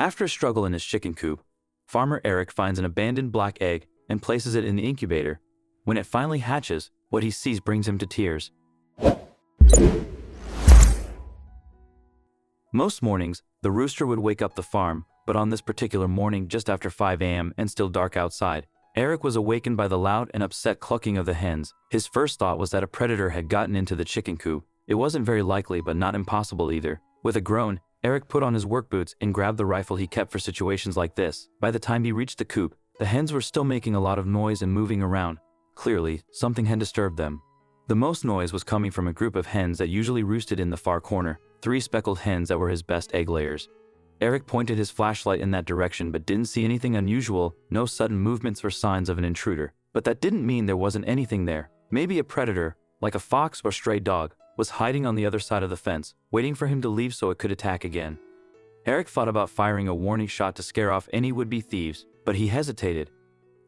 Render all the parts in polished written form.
After a struggle in his chicken coop, Farmer Eric finds an abandoned black egg and places it in the incubator. When it finally hatches, what he sees brings him to tears. Most mornings, the rooster would wake up the farm, but on this particular morning just after 5 a.m. and still dark outside, Eric was awakened by the loud and upset clucking of the hens. His first thought was that a predator had gotten into the chicken coop. It wasn't very likely, but not impossible either. With a groan, Eric put on his work boots and grabbed the rifle he kept for situations like this. By the time he reached the coop, the hens were still making a lot of noise and moving around. Clearly, something had disturbed them. The most noise was coming from a group of hens that usually roosted in the far corner, 3 speckled hens that were his best egg layers. Eric pointed his flashlight in that direction but didn't see anything unusual, no sudden movements or signs of an intruder. But that didn't mean there wasn't anything there. Maybe a predator, like a fox or stray dog, was hiding on the other side of the fence, waiting for him to leave so it could attack again. Eric thought about firing a warning shot to scare off any would-be thieves, but he hesitated.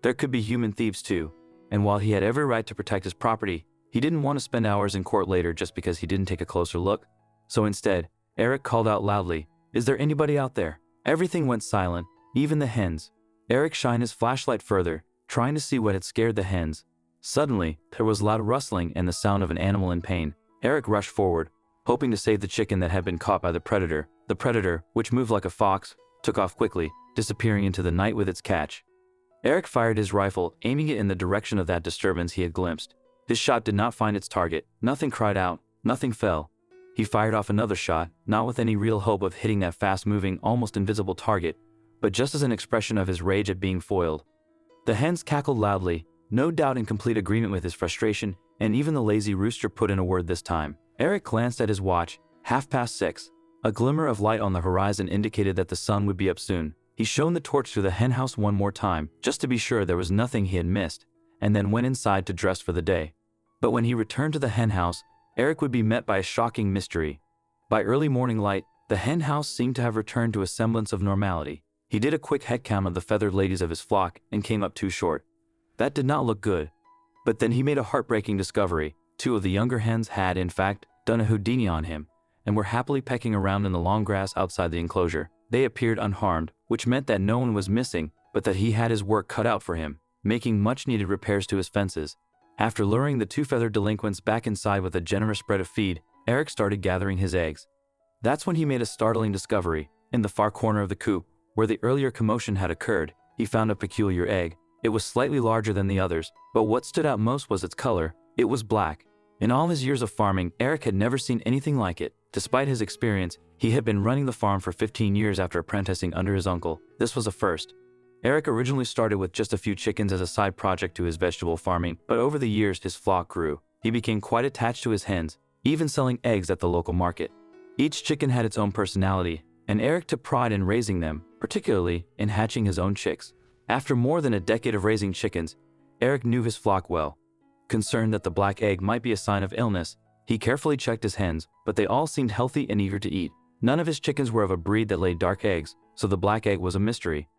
There could be human thieves too, and while he had every right to protect his property, he didn't want to spend hours in court later just because he didn't take a closer look. So instead, Eric called out loudly, "Is there anybody out there?" Everything went silent, even the hens. Eric shined his flashlight further, trying to see what had scared the hens. Suddenly, there was loud rustling and the sound of an animal in pain. Eric rushed forward, hoping to save the chicken that had been caught by the predator. The predator, which moved like a fox, took off quickly, disappearing into the night with its catch. Eric fired his rifle, aiming it in the direction of that disturbance he had glimpsed. His shot did not find its target. Nothing cried out. Nothing fell. He fired off another shot, not with any real hope of hitting that fast-moving, almost invisible target, but just as an expression of his rage at being foiled. The hens cackled loudly, no doubt in complete agreement with his frustration, and even the lazy rooster put in a word this time. Eric glanced at his watch, 6:30. A glimmer of light on the horizon indicated that the sun would be up soon. He shone the torch through the henhouse one more time, just to be sure there was nothing he had missed, and then went inside to dress for the day. But when he returned to the henhouse, Eric would be met by a shocking mystery. By early morning light, the henhouse seemed to have returned to a semblance of normality. He did a quick head count of the feathered ladies of his flock and came up 2 short. That did not look good. But then he made a heartbreaking discovery. 2 of the younger hens had, in fact, done a Houdini on him, and were happily pecking around in the long grass outside the enclosure. They appeared unharmed, which meant that no one was missing, but that he had his work cut out for him, making much-needed repairs to his fences. After luring the 2 feathered delinquents back inside with a generous spread of feed, Eric started gathering his eggs. That's when he made a startling discovery. In the far corner of the coop, where the earlier commotion had occurred, he found a peculiar egg. It was slightly larger than the others, but what stood out most was its color. It was black. In all his years of farming, Eric had never seen anything like it. Despite his experience, he had been running the farm for 15 years after apprenticing under his uncle. This was a first. Eric originally started with just a few chickens as a side project to his vegetable farming, but over the years his flock grew. He became quite attached to his hens, even selling eggs at the local market. Each chicken had its own personality, and Eric took pride in raising them, particularly in hatching his own chicks. After more than a decade of raising chickens, Eric knew his flock well. Concerned that the black egg might be a sign of illness, he carefully checked his hens, but they all seemed healthy and eager to eat. None of his chickens were of a breed that laid dark eggs, so the black egg was a mystery.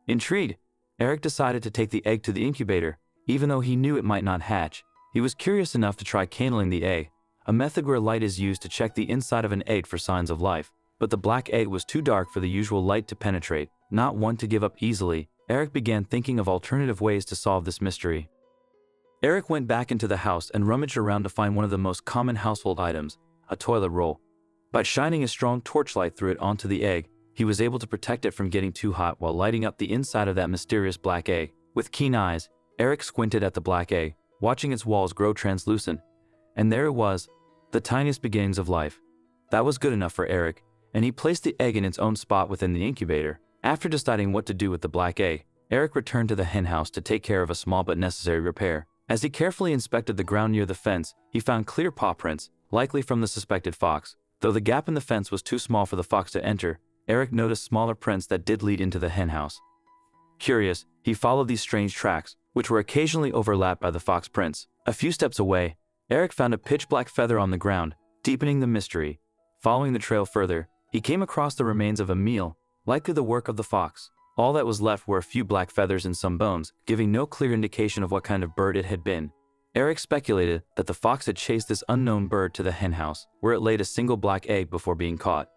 Intrigued, Eric decided to take the egg to the incubator, even though he knew it might not hatch. He was curious enough to try candling the egg, a method where light is used to check the inside of an egg for signs of life. But the black egg was too dark for the usual light to penetrate. Not one to give up easily, Eric began thinking of alternative ways to solve this mystery. Eric went back into the house and rummaged around to find one of the most common household items, a toilet roll. By shining a strong torchlight through it onto the egg, he was able to protect it from getting too hot while lighting up the inside of that mysterious black egg. With keen eyes, Eric squinted at the black egg, watching its walls grow translucent. And there it was, the tiniest beginnings of life. That was good enough for Eric, and he placed the egg in its own spot within the incubator. After deciding what to do with the black egg, Eric returned to the henhouse to take care of a small but necessary repair. As he carefully inspected the ground near the fence, he found clear paw prints, likely from the suspected fox. Though the gap in the fence was too small for the fox to enter, Eric noticed smaller prints that did lead into the henhouse. Curious, he followed these strange tracks, which were occasionally overlapped by the fox prints. A few steps away, Eric found a pitch-black feather on the ground, deepening the mystery. Following the trail further, he came across the remains of a meal, likely the work of the fox. All that was left were a few black feathers and some bones, giving no clear indication of what kind of bird it had been. Eric speculated that the fox had chased this unknown bird to the henhouse, where it laid a single black egg before being caught.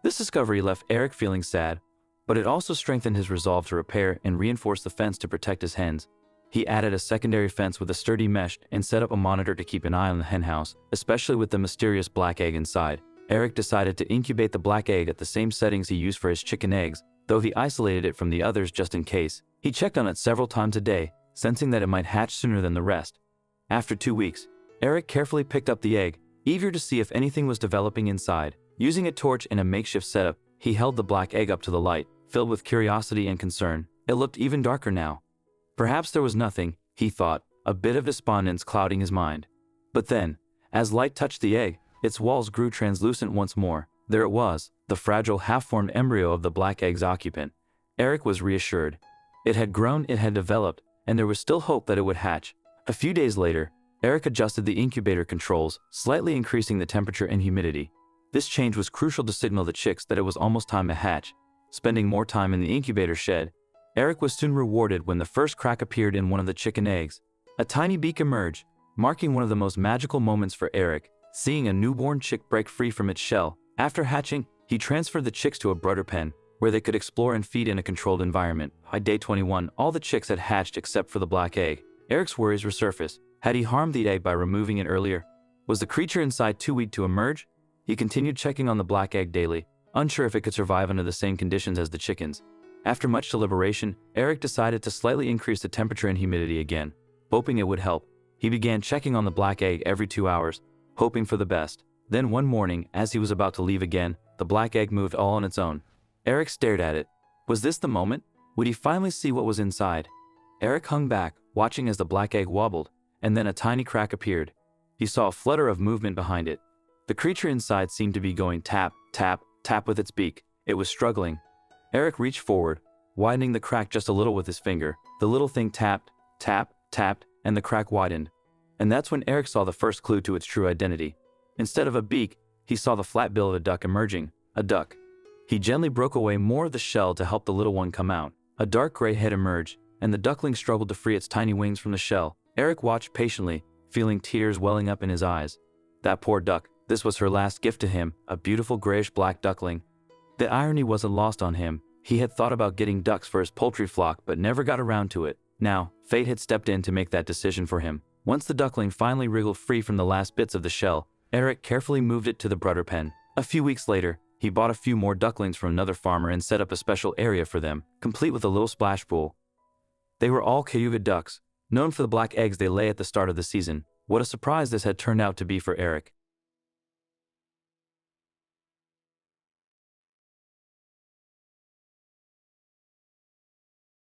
This discovery left Eric feeling sad. But it also strengthened his resolve to repair and reinforce the fence to protect his hens. He added a secondary fence with a sturdy mesh and set up a monitor to keep an eye on the henhouse, especially with the mysterious black egg inside. Eric decided to incubate the black egg at the same settings he used for his chicken eggs, though he isolated it from the others just in case. He checked on it several times a day, sensing that it might hatch sooner than the rest. After 2 weeks, Eric carefully picked up the egg, eager to see if anything was developing inside. Using a torch and a makeshift setup, he held the black egg up to the light, filled with curiosity and concern. It looked even darker now. Perhaps there was nothing, he thought, a bit of despondence clouding his mind. But then, as light touched the egg, its walls grew translucent once more. There it was, the fragile, half-formed embryo of the black egg's occupant. Eric was reassured. It had grown, it had developed, and there was still hope that it would hatch. A few days later, Eric adjusted the incubator controls, slightly increasing the temperature and humidity. This change was crucial to signal the chicks that it was almost time to hatch. Spending more time in the incubator shed, Eric was soon rewarded when the first crack appeared in one of the chicken eggs. A tiny beak emerged, marking one of the most magical moments for Eric, seeing a newborn chick break free from its shell. After hatching, he transferred the chicks to a brooder pen, where they could explore and feed in a controlled environment. By day 21, all the chicks had hatched except for the black egg. Eric's worries resurfaced. Had he harmed the egg by removing it earlier? Was the creature inside too weak to emerge? He continued checking on the black egg daily, unsure if it could survive under the same conditions as the chickens. After much deliberation, Eric decided to slightly increase the temperature and humidity again, hoping it would help. He began checking on the black egg every 2 hours, hoping for the best. Then one morning, as he was about to leave again, the black egg moved all on its own. Eric stared at it. Was this the moment? Would he finally see what was inside? Eric hung back, watching as the black egg wobbled, and then a tiny crack appeared. He saw a flutter of movement behind it. The creature inside seemed to be going tap, tap, tap with its beak. It was struggling. Eric reached forward, widening the crack just a little with his finger. The little thing tapped, tapped, tapped, and the crack widened. And that's when Eric saw the first clue to its true identity. Instead of a beak, he saw the flat bill of a duck emerging. A duck. He gently broke away more of the shell to help the little one come out. A dark gray head emerged, and the duckling struggled to free its tiny wings from the shell. Eric watched patiently, feeling tears welling up in his eyes. That poor duck. This was her last gift to him, a beautiful grayish-black duckling. The irony wasn't lost on him. He had thought about getting ducks for his poultry flock but never got around to it. Now, fate had stepped in to make that decision for him. Once the duckling finally wriggled free from the last bits of the shell, Eric carefully moved it to the brooder pen. A few weeks later, he bought a few more ducklings from another farmer and set up a special area for them, complete with a little splash pool. They were all Cayuga ducks, known for the black eggs they lay at the start of the season. What a surprise this had turned out to be for Eric.